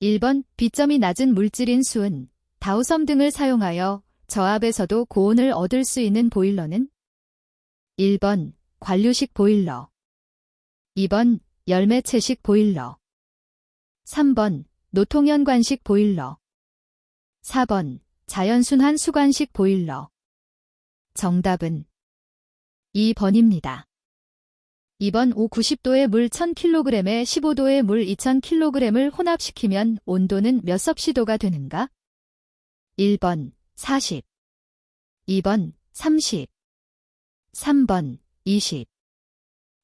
1번 B점이 낮은 물질인 수은, 다우섬 등을 사용하여 저압에서도 고온을 얻을 수 있는 보일러는? 1번 관류식 보일러, 2번 열매체식 보일러, 3번 노통연관식 보일러, 4번 자연순환 수관식 보일러. 정답은 2번입니다. 2번 90도의 물 1000kg에 15도의 물 2000kg을 혼합시키면 온도는 몇 섭씨도가 되는가? 1번 40, 2번 30, 3번 20,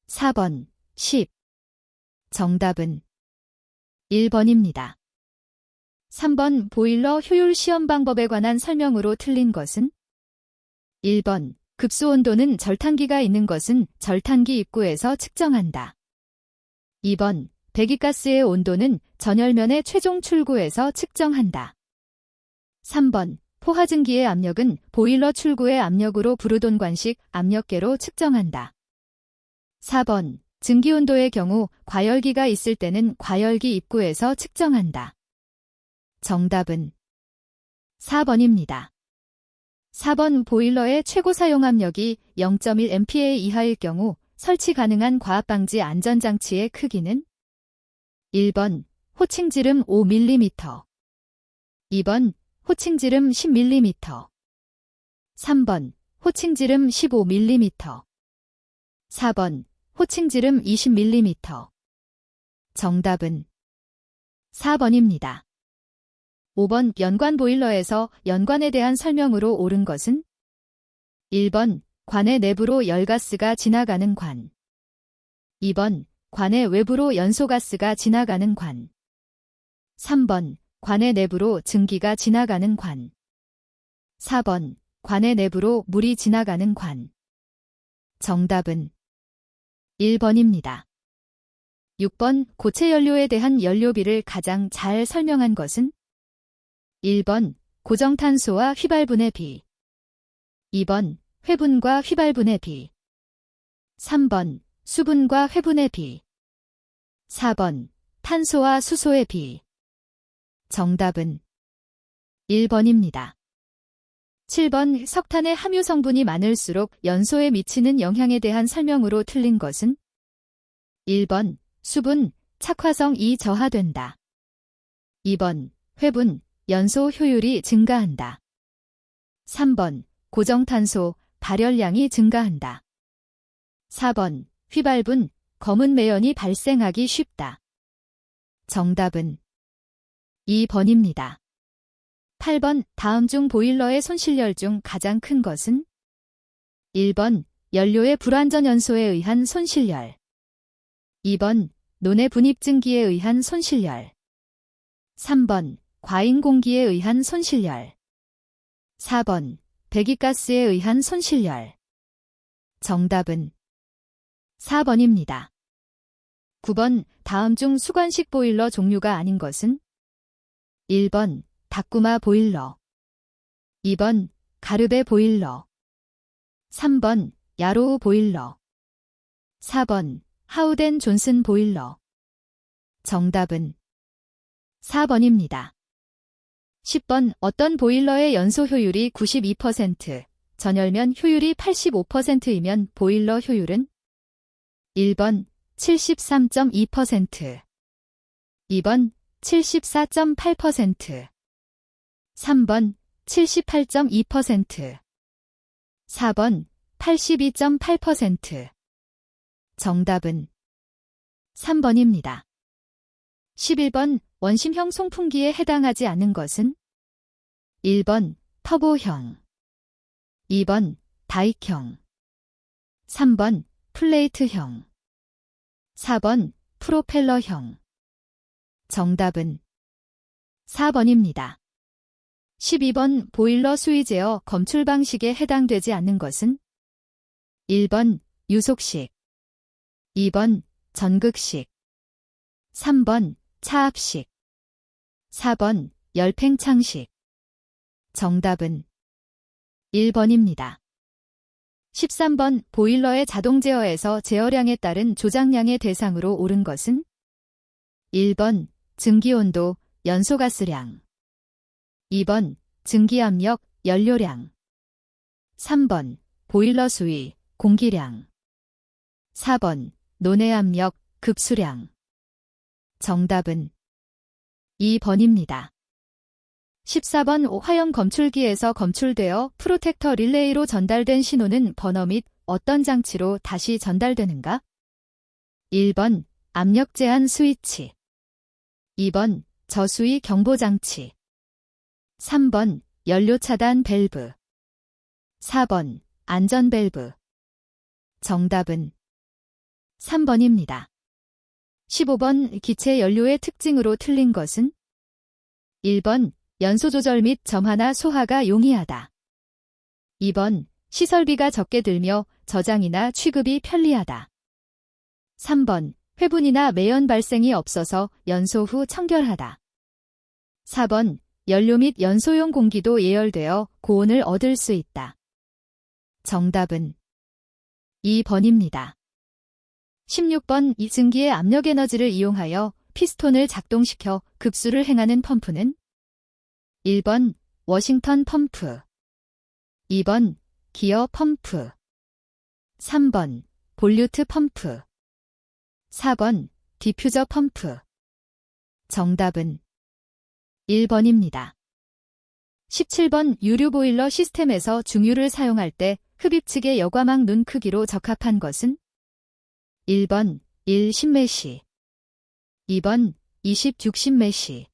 4번 10. 정답은 1번입니다. 3번 보일러 효율 시험 방법에 관한 설명으로 틀린 것은? 1번 급수온도는 절탄기가 있는 것은 절탄기 입구에서 측정한다. 2번 배기가스의 온도는 전열면의 최종 출구에서 측정한다. 3번 포화증기의 압력은 보일러 출구의 압력으로 부르돈관식 압력계로 측정한다. 4번 증기온도의 경우 과열기가 있을 때는 과열기 입구에서 측정한다. 정답은 4번입니다. 4번 보일러의 최고 사용 압력이 0.1MPa 이하일 경우 설치 가능한 과압방지 안전장치의 크기는? 1번 호칭지름 5mm, 2번 호칭지름 10mm, 3번 호칭지름 15mm, 4번 호칭지름 20mm. 정답은 4번입니다. 5번 연관 보일러에서 연관에 대한 설명으로 옳은 것은? 1번 관의 내부로 열가스가 지나가는 관, 2번 관의 외부로 연소가스가 지나가는 관, 3번 관의 내부로 증기가 지나가는 관, 4번 관의 내부로 물이 지나가는 관. 정답은 1번입니다. 6번 고체 연료에 대한 연료비를 가장 잘 설명한 것은? 1번 고정탄소와 휘발분의 비, 2번 회분과 휘발분의 비, 3번 수분과 회분의 비, 4번 탄소와 수소의 비. 정답은 1번입니다. 7번 석탄의 함유 성분이 많을수록 연소에 미치는 영향에 대한 설명으로 틀린 것은? 1번 수분, 착화성이 저하된다. 2번 회분, 연소 효율이 증가한다. 3번 고정탄소, 발열량이 증가한다. 4번 휘발분, 검은 매연이 발생하기 쉽다. 정답은 2번입니다. 8번 다음 중 보일러의 손실열 중 가장 큰 것은? 1번 연료의 불완전 연소에 의한 손실열, 2번 논의 분입증기에 의한 손실열, 3번 과잉 공기에 의한 손실열, 4번 배기가스에 의한 손실열. 정답은 4번입니다. 9번 다음 중 수관식 보일러 종류가 아닌 것은? 1번 다꾸마 보일러, 2번 가르베 보일러, 3번 야로우 보일러, 4번 하우덴 존슨 보일러. 정답은 4번입니다. 10번 어떤 보일러의 연소 효율이 92%, 전열면 효율이 85%이면 보일러 효율은? 1번 73.2%, 2번 74.8%, 3번 78.2%, 4번 82.8%. 정답은 3번입니다. 11번 원심형 송풍기에 해당하지 않는 것은? 1번 터보형, 2번 다익형, 3번 플레이트형, 4번 프로펠러형. 정답은 4번입니다. 12번 보일러 수위 제어 검출 방식에 해당되지 않는 것은? 1번 유속식, 2번 전극식, 3번 차압식, 4번 열팽창식. 정답은 1번입니다. 13번 보일러의 자동 제어에서 제어량에 따른 조작량의 대상으로 옳은 것은? 1번 증기온도, 연소가스량. 2번 증기압력, 연료량. 3번 보일러 수위, 공기량. 4번 논해압력, 급수량. 정답은 2번입니다. 14번 화형 검출기에서 검출되어 프로텍터 릴레이로 전달된 신호는 버너 및 어떤 장치로 다시 전달되는가? 1번 압력 제한 스위치. 2번 저수위 경보장치. 3번 연료 차단 밸브. 4번 안전 밸브. 정답은 3번입니다. 15번 기체 연료의 특징으로 틀린 것은? 1번 연소 조절 및 점화나 소화가 용이하다. 2번 시설비가 적게 들며 저장이나 취급이 편리하다. 3번 회분이나 매연 발생이 없어서 연소 후 청결하다. 4번 연료 및 연소용 공기도 예열되어 고온을 얻을 수 있다. 정답은 2번입니다. 16번 이 증기의 압력 에너지를 이용하여 피스톤을 작동시켜 급수를 행하는 펌프는? 1번 워싱턴 펌프. 2번 기어 펌프. 3번 볼류트 펌프. 4번 디퓨저 펌프. 정답은 1번입니다. 17번 유류 보일러 시스템에서 중유를 사용할 때 흡입측의 여과막 눈 크기로 적합한 것은? 1번 10메시. 2번 60메시.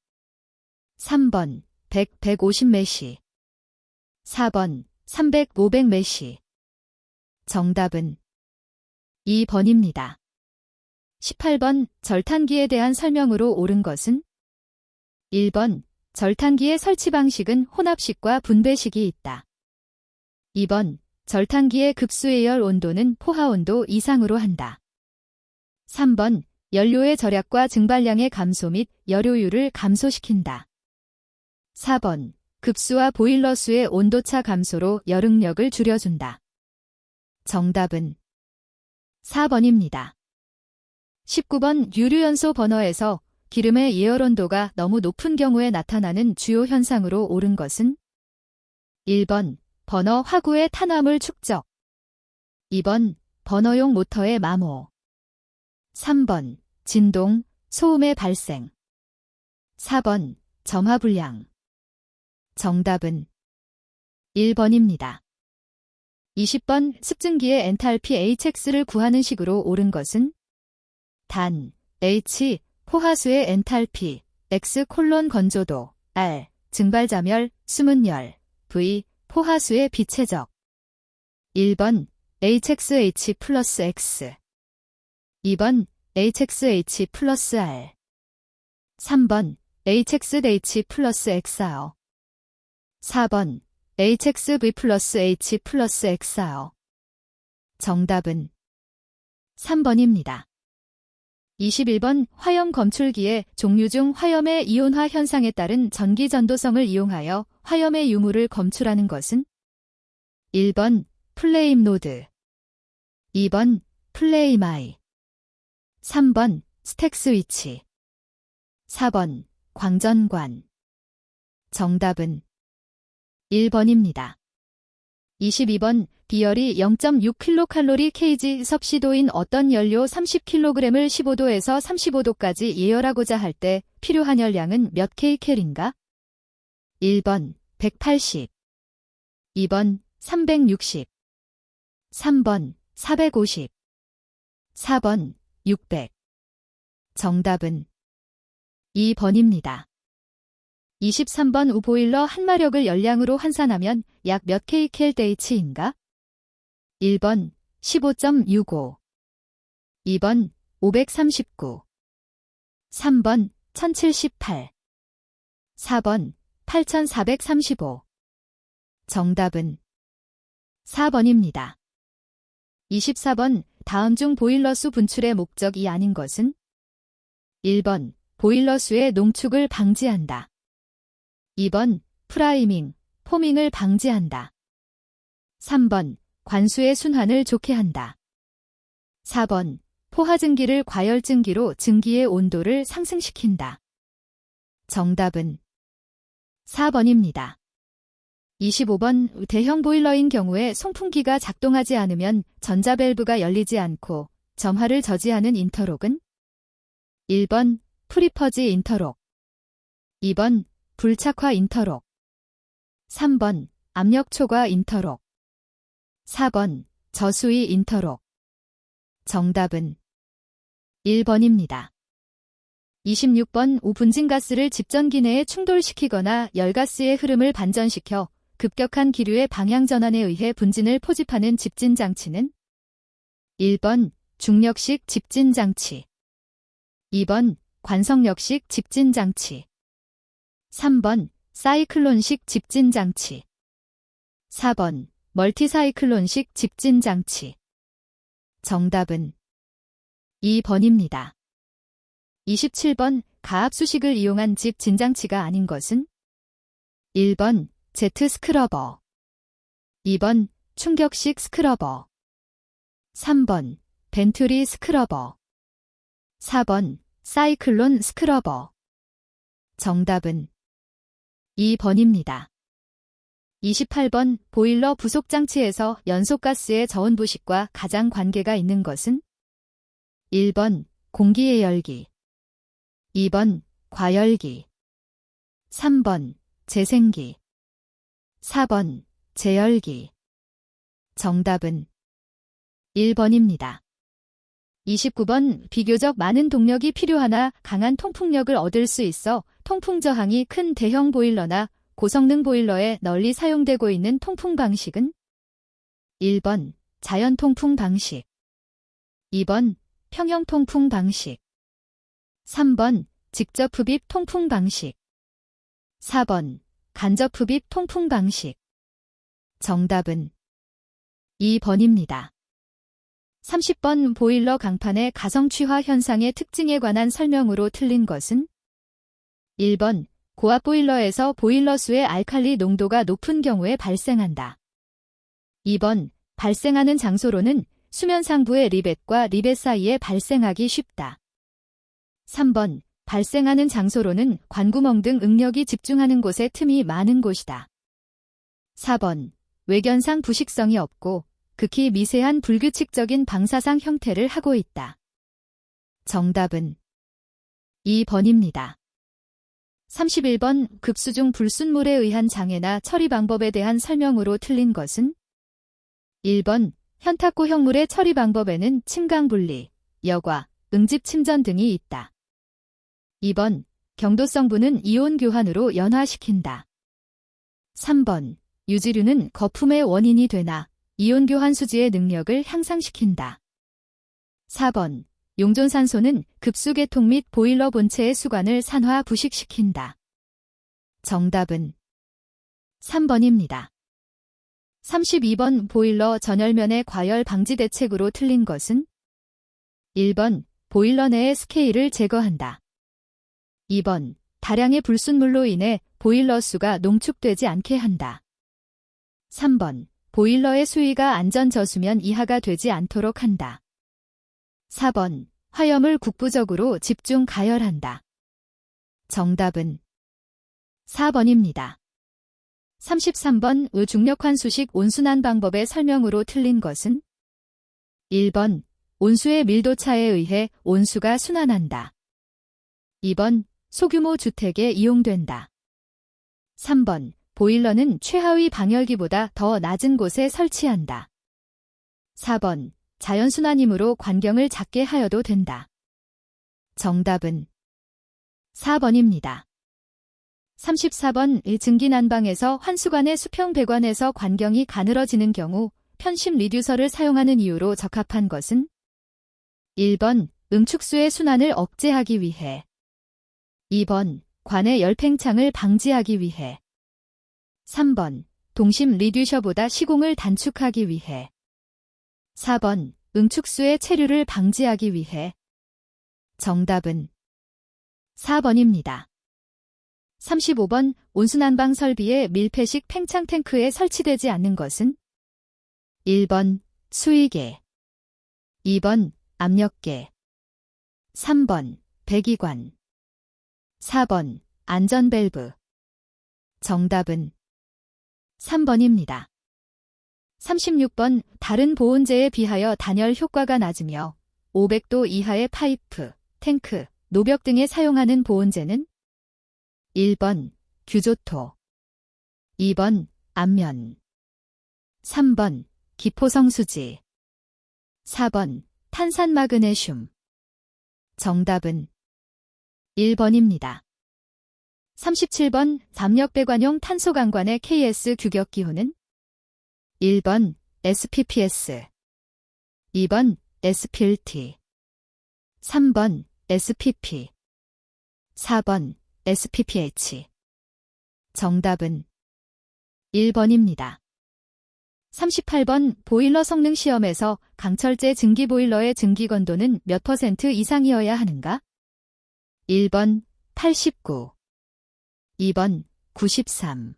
3번 150메시. 4번 500메시. 정답은 2번입니다. 18번 절탄기에 대한 설명으로 옳은 것은? 1번 절탄기의 설치 방식은 혼합식과 분배식이 있다. 2번 절탄기의 급수예열 온도는 포화온도 이상으로 한다. 3번 연료의 절약과 증발량의 감소 및 열효율을 감소시킨다. 4번 급수와 보일러 수의 온도차 감소로 열응력을 줄여준다. 정답은 4번입니다. 19번 유류연소 버너에서 기름의 예열 온도가 너무 높은 경우에 나타나는 주요 현상으로 옳은 것은? 1번 버너 화구의 탄화물 축적. 2번 버너용 모터의 마모. 3번 진동, 소음의 발생. 4번 점화불량. 정답은 1번입니다. 20번 습증기의 엔탈피 HX를 구하는 식으로 옳은 것은? 단, H, 포화수의 엔탈피, X 건조도, R, 증발자멸, 숨은열, V, 포화수의 비체적. 1번 HXH 플러스 X. 2번 HXH 플러스 R. 3번 HXH 플러스 XR. 4번 HXV 플러스 H 플러스 XR. 정답은 3번입니다. 21번 화염 검출기의 종류 중 화염의 이온화 현상에 따른 전기 전도성을 이용하여 화염의 유무를 검출하는 것은? 1번 플레임 노드. 2번 플레임 아이. 3번 스택 스위치. 4번 광전관. 정답은 1번입니다. 22번 비열이 0.6kcal kg 섭씨도인 어떤 연료 30kg을 15도에서 35도까지 예열하고자 할 때 필요한 열량은 몇 kcal인가? 1번 180. 2번 360. 3번 450. 4번 600. 정답은 2번입니다. 23번 우보일러 한 마력을 열량으로 환산하면 약 몇 kcal/h인가? 1번 15.65. 2번 539. 3번 1078. 4번 8435. 정답은 4번입니다. 24번 다음 중 보일러수 분출의 목적이 아닌 것은? 1번 보일러수의 농축을 방지한다. 2번 프라이밍, 포밍을 방지한다. 3번 관수의 순환을 좋게 한다. 4번 포화증기를 과열증기로 증기의 온도를 상승시킨다. 정답은 4번입니다. 25번 대형 보일러인 경우에 송풍기가 작동하지 않으면 전자밸브가 열리지 않고 점화를 저지하는 인터록은 1번 프리퍼지 인터록, 2번 불착화 인터록, 3번 압력 초과 인터록, 4번 저수위 인터록. 정답은 1번입니다. 26번 오븐진가스를 집전기 내에 충돌시키거나 열가스의 흐름을 반전시켜 급격한 기류의 방향 전환에 의해 분진을 포집하는 집진장치는 1번 중력식 집진장치, 2번 관성력식 집진장치, 3번 사이클론식 집진장치, 4번 멀티사이클론식 집진장치. 정답은 2번입니다. 27번 가압수식을 이용한 집 진장치가 아닌 것은 1번 제트 스크러버, 2번 충격식 스크러버, 3번 벤투리 스크러버, 4번 사이클론 스크러버. 정답은 2번입니다. 28번 보일러 부속장치에서 연소가스의 저온부식과 가장 관계가 있는 것은 1번 공기의 열기, 2번 과열기, 3번 재생기, 4번 재열기. 정답은 1번입니다. 29번 비교적 많은 동력이 필요하나 강한 통풍력을 얻을 수 있어 통풍 저항이 큰 대형 보일러나 고성능 보일러에 널리 사용되고 있는 통풍 방식은 1번 자연 통풍 방식, 2번 평형 통풍 방식, 3번 직접 흡입 통풍 방식, 4번 간접 흡입 통풍 방식. 정답은 2번입니다. 30번 보일러 강판의 가성취화 현상의 특징에 관한 설명으로 틀린 것은 1번 고압 보일러에서 보일러수의 알칼리 농도가 높은 경우에 발생한다. 2번 발생하는 장소로는 수면 상부의 리벳과 리벳 사이에 발생하기 쉽다. 3번 발생하는 장소로는 관구멍 등 응력이 집중하는 곳에 틈이 많은 곳이다. 4번 외견상 부식성이 없고 극히 미세한 불규칙적인 방사상 형태를 하고 있다. 정답은 2번입니다. 31번 급수중 불순물에 의한 장애나 처리 방법에 대한 설명으로 틀린 것은 1번 현탁고형물의 처리 방법에는 침강분리, 여과, 응집 침전 등이 있다. 2번 경도성분은 이온 교환으로 연화시킨다. 3번 유지류는 거품의 원인이 되나 이온 교환 수지의 능력을 향상시킨다. 4번 용존산소는 급수계통 및 보일러 본체의 수관을 산화 부식시킨다. 정답은 3번입니다. 32번 보일러 전열면의 과열 방지 대책으로 틀린 것은 1번 보일러 내의 스케일을 제거한다. 2번 다량의 불순물로 인해 보일러 수가 농축되지 않게 한다. 3번 보일러의 수위가 안전저수면 이하가 되지 않도록 한다. 4번 화염을 국부적으로 집중 가열한다. 정답은 4번입니다. 33번 중력환수식 온순환 방법의 설명으로 틀린 것은 1번 온수의 밀도차에 의해 온수가 순환한다. 2번 소규모 주택에 이용된다. 3번 보일러는 최하위 방열기보다 더 낮은 곳에 설치한다. 4번 자연순환이므로 관경을 작게 하여도 된다. 정답은 4번입니다. 34번 증기난방에서 환수관의 수평 배관에서 관경이 가늘어지는 경우 편심 리듀서를 사용하는 이유로 적합한 것은 1번 응축수의 순환을 억제하기 위해, 2번 관의 열팽창을 방지하기 위해, 3번 동심 리듀셔보다 시공을 단축하기 위해, 4번 응축수의 체류를 방지하기 위해. 정답은 4번입니다. 35번 온수난방 설비에 밀폐식 팽창 탱크에 설치되지 않는 것은 1번 수위계, 2번 압력계, 3번 배기관, 4번 안전 밸브. 정답은 3번입니다. 36번 다른 보온재에 비하여 단열 효과가 낮으며 500도 이하의 파이프, 탱크, 노벽 등에 사용하는 보온재는 1번 규조토, 2번 안면, 3번 기포성수지, 4번 탄산마그네슘. 정답은 1번입니다. 37번 담력배관용 탄소강관의 KS 규격기호는 1번 SPPS, 2번 SPLT, 3번 SPP, 4번 SPPH. 정답은 1번입니다. 38번 보일러 성능 시험에서 강철제 증기보일러의 증기건도는 몇 % 이상이어야 하는가? 1번 89, 2번 93,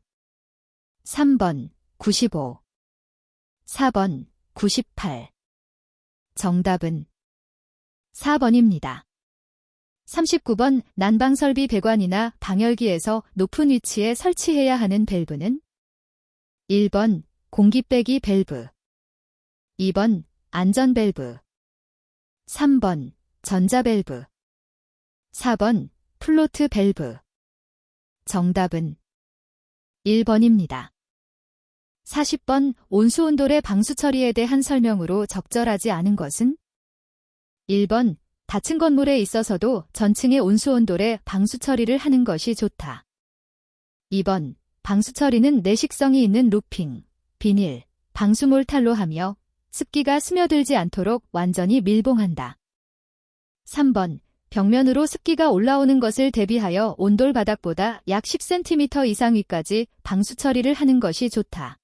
3번 95, 4번 98. 정답은 4번입니다. 39번 난방설비 배관이나 방열기에서 높은 위치에 설치해야 하는 밸브는 1번 공기빼기 밸브, 2번 안전 밸브, 3번 전자 밸브, 4번 플로트 밸브. 정답은 1번입니다. 40번 온수온돌의 방수 처리에 대한 설명으로 적절하지 않은 것은 1번 닫힌 건물에 있어서도 전층의 온수온돌에 방수 처리를 하는 것이 좋다. 2번 방수 처리는 내식성이 있는 루핑, 비닐, 방수몰탈로 하며 습기가 스며들지 않도록 완전히 밀봉한다. 3번 벽면으로 습기가 올라오는 것을 대비하여 온돌 바닥보다 약 10cm 이상 위까지 방수 처리를 하는 것이 좋다.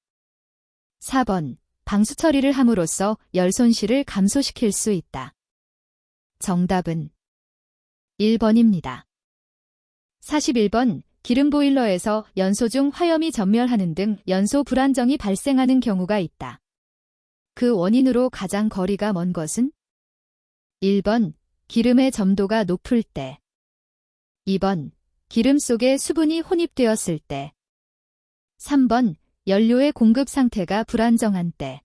4번 방수 처리를 함으로써 열 손실을 감소시킬 수 있다. 정답은 1번입니다. 41번 기름 보일러에서 연소 중 화염이 전멸하는 등 연소 불안정이 발생하는 경우가 있다. 그 원인으로 가장 거리가 먼 것은 1번 기름의 점도가 높을 때, 2번 기름 속에 수분이 혼입되었을 때, 3번 연료의 공급 상태가 불안정한 때,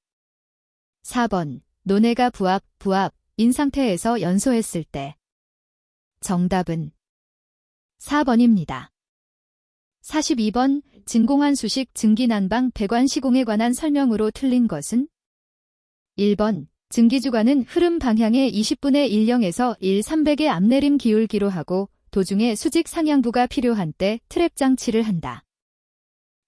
4번 논해가 부합인 상태에서 연소했을 때. 정답은 4번입니다. 42번 진공한 수식 증기난방 배관 시공에 관한 설명으로 틀린 것은 1번 증기주관은 흐름 방향의 20분의 1령에서 1/300의 앞내림 기울기로 하고 도중에 수직 상향부가 필요한 때 트랩 장치를 한다.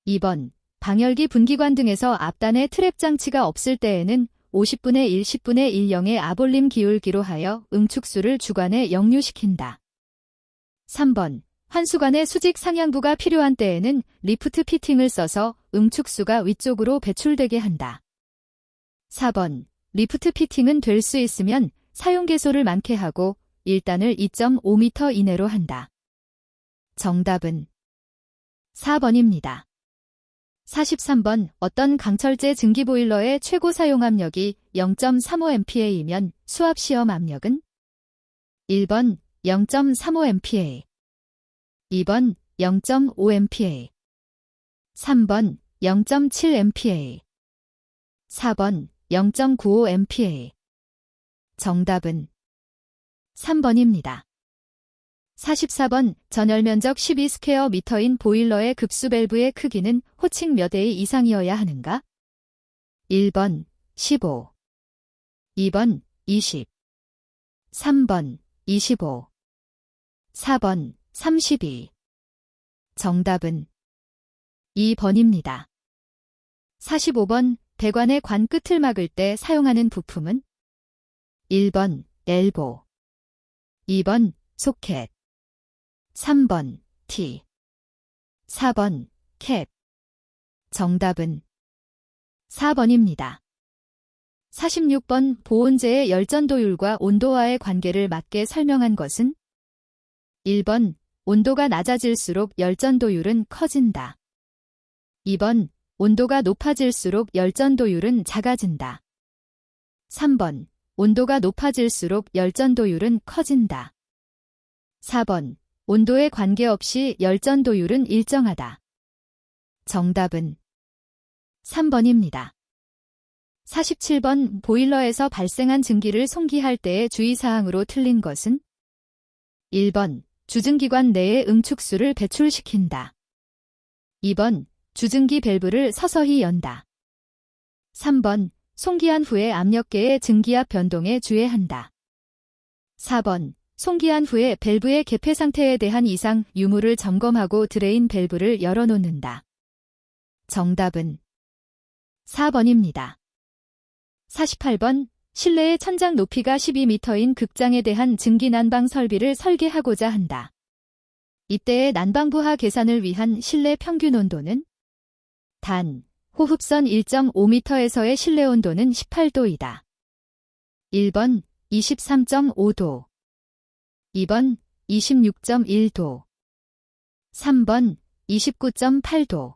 2번 방열기 분기관 등에서 앞단에 트랩 장치가 없을 때에는 50분의 1, 10분의 1령의 아볼림 기울기로 하여 응축수를 주관에 역류시킨다. 3번 환수관에 수직 상향부가 필요한 때에는 리프트 피팅을 써서 응축수가 위쪽으로 배출되게 한다. 4번 리프트 피팅은 될 수 있으면 사용개소를 많게 하고 1단을 2.5m 이내로 한다. 정답은 4번입니다. 43번 어떤 강철제 증기보일러의 최고 사용 압력이 0.35MPa이면 수압 시험 압력은 1번 0.35MPa, 2번 0.5MPa, 3번 0.7MPa, 4번 0.95MPa. 정답은 3번입니다. 44번 전열면적 12스퀘어미터인 보일러의 급수 밸브의 크기는 호칭 몇 A 이상이어야 하는가? 1번 15, 2번 20, 3번 25, 4번 32. 정답은 2번입니다. 45번 배관의 관 끝을 막을 때 사용하는 부품은 1번 엘보, 2번 소켓, 3번 T, 4번 캡. 정답은 4번입니다. 46번 보온재의 열전도율과 온도와의 관계를 맞게 설명한 것은 1번 온도가 낮아질수록 열전도율은 커진다. 2번 온도가 높아질수록 열전도율은 작아진다. 3번 온도가 높아질수록 열전도율은 커진다. 4번 온도에 관계없이 열전도율은 일정하다. 정답은 3번입니다. 47번 보일러에서 발생한 증기를 송기할 때의 주의사항으로 틀린 것은 1번 주증기관 내에 응축수를 배출시킨다. 2번 주증기 밸브를 서서히 연다. 3번 송기한 후에 압력계의 증기압 변동에 주의한다. 4번 송기한 후에 밸브의 개폐 상태에 대한 이상 유무를 점검하고 드레인 밸브를 열어놓는다. 정답은 4번입니다. 48번 실내의 천장 높이가 12m인 극장에 대한 증기 난방 설비를 설계하고자 한다. 이때의 난방부하 계산을 위한 실내 평균 온도는 단, 호흡선 1.5m에서의 실내 온도는 18도이다. 1번 23.5도 2번 26.1도 3번 29.8도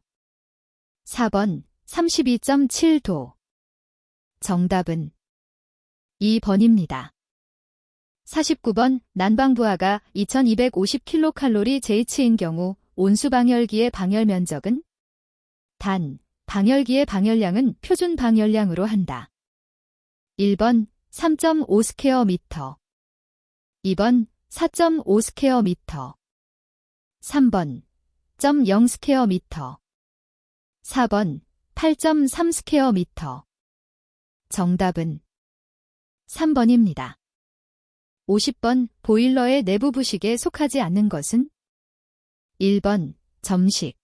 4번 32.7도 정답은 2번입니다. 49번 난방부하가 2250kcal JH인 경우 온수 방열기의 방열 면적은 단, 방열기의 방열량은 표준 방열량으로 한다. 1번 3.5 스퀘어미터 2번 4.5 스퀘어미터 3번 0.0 스퀘어미터 4번 8.3 스퀘어미터 정답은 3번입니다. 50번 보일러의 내부 부식에 속하지 않는 것은 1번 점식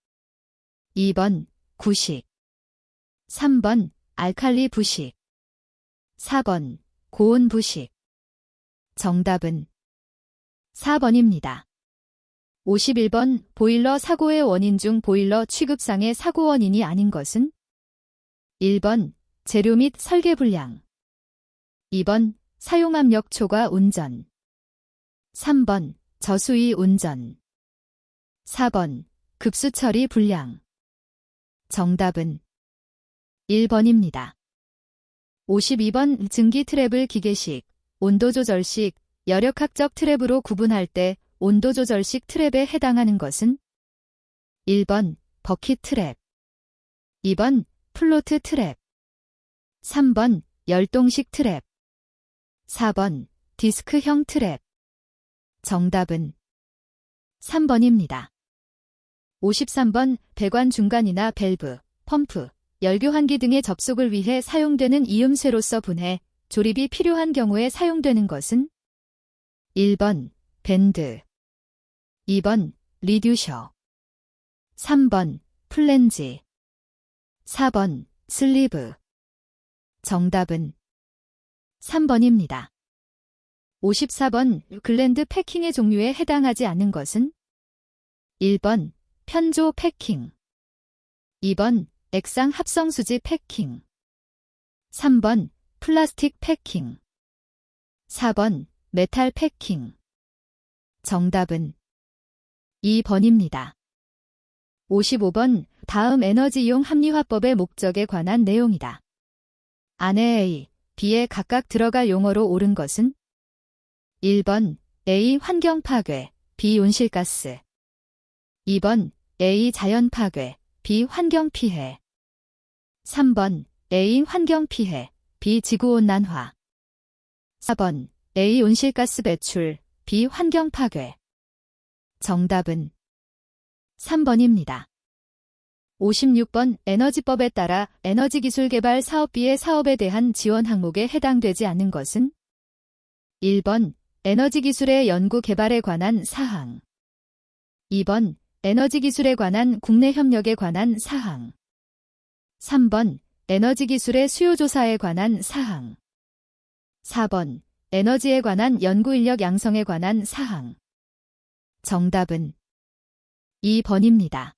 2번 구식 3번 알칼리 부식 4번 고온 부식 정답은 4번입니다. 51번 보일러 사고의 원인 중 보일러 취급상의 사고 원인이 아닌 것은 1번 재료 및 설계 불량 2번 사용압력 초과 운전 3번 저수위 운전 4번 급수 처리 불량 정답은 1번입니다. 52번 증기 트랩을 기계식, 온도 조절식, 여력학적 트랩으로 구분할 때 온도 조절식 트랩에 해당하는 것은 1번 버킷 트랩 2번 플로트 트랩 3번 열동식 트랩 4번 디스크형 트랩 정답은 3번입니다. 53번 배관 중간이나 밸브, 펌프, 열교환기 등의 접속을 위해 사용되는 이음쇠로서 분해, 조립이 필요한 경우에 사용되는 것은 1번 밴드 2번 리듀셔 3번 플랜지 4번 슬리브 정답은 3번입니다. 54번 글랜드 패킹의 종류에 해당하지 않는 것은 1번 편조 패킹 2번 액상 합성수지 패킹 3번 플라스틱 패킹 4번 메탈 패킹 정답은 2번입니다. 55번 다음 에너지이용 합리화법의 목적에 관한 내용이다. 안에 A, B에 각각 들어갈 용어로 옳은 것은 1번 A 환경 파괴, B 온실가스 2번 A 자연 파괴, B 환경 피해 3번 A 환경 피해, B 지구온난화 4번 A 온실가스 배출, B 환경 파괴 정답은 3번입니다. 56번 에너지법에 따라 에너지기술개발 사업비의 사업에 대한 지원 항목에 해당되지 않는 것은 1번 에너지기술의 연구 개발에 관한 사항 2번 에너지기술에 관한 국내 협력에 관한 사항 3번 에너지기술의 수요조사에 관한 사항 4번 에너지에 관한 연구인력 양성에 관한 사항 정답은 2번입니다.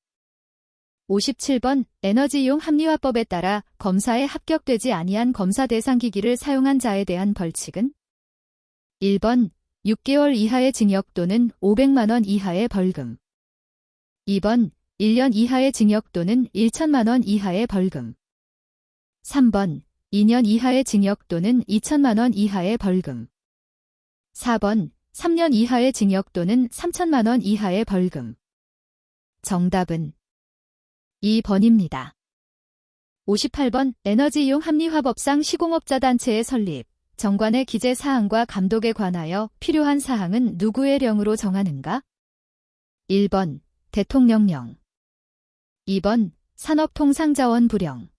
57번 에너지이용 합리화법에 따라 검사에 합격되지 아니한 검사 대상 기기를 사용한 자에 대한 벌칙은 1번 6개월 이하의 징역 또는 500만 원 이하의 벌금 2번 1년 이하의 징역 또는 1천만 원 이하의 벌금 3번 2년 이하의 징역 또는 2천만 원 이하의 벌금 4번 3년 이하의 징역 또는 3천만 원 이하의 벌금. 정답은 2번입니다. 58번 에너지이용 합리화법상 시공업자단체의 설립, 정관의 기재 사항과 감독에 관하여 필요한 사항은 누구의 령으로 정하는가? 1번 대통령령, 2번 산업통상자원부령,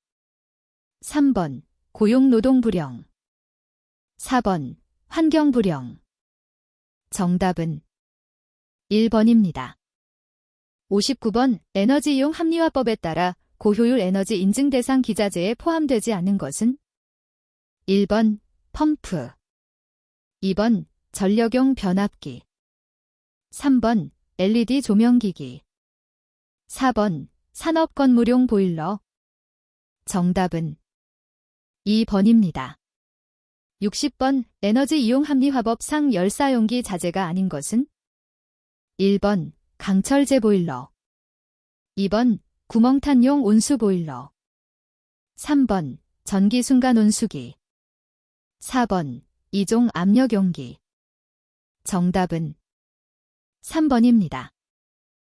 3번 고용노동부령, 4번 환경부령. 정답은 1번입니다. 59번 에너지이용 합리화법에 따라 고효율 에너지 인증 대상 기자재에 포함되지 않은 것은? 1번 펌프, 2번 전력용 변압기, 3번 LED 조명기기, 4번 산업건물용 보일러. 정답은 2번입니다. 60번 에너지 이용 합리화법상 열사용기 자재가 아닌 것은? 1번 강철제 보일러, 2번 구멍탄용 온수 보일러, 3번 전기 순간 온수기, 4번 이종 압력용기. 정답은 3번입니다.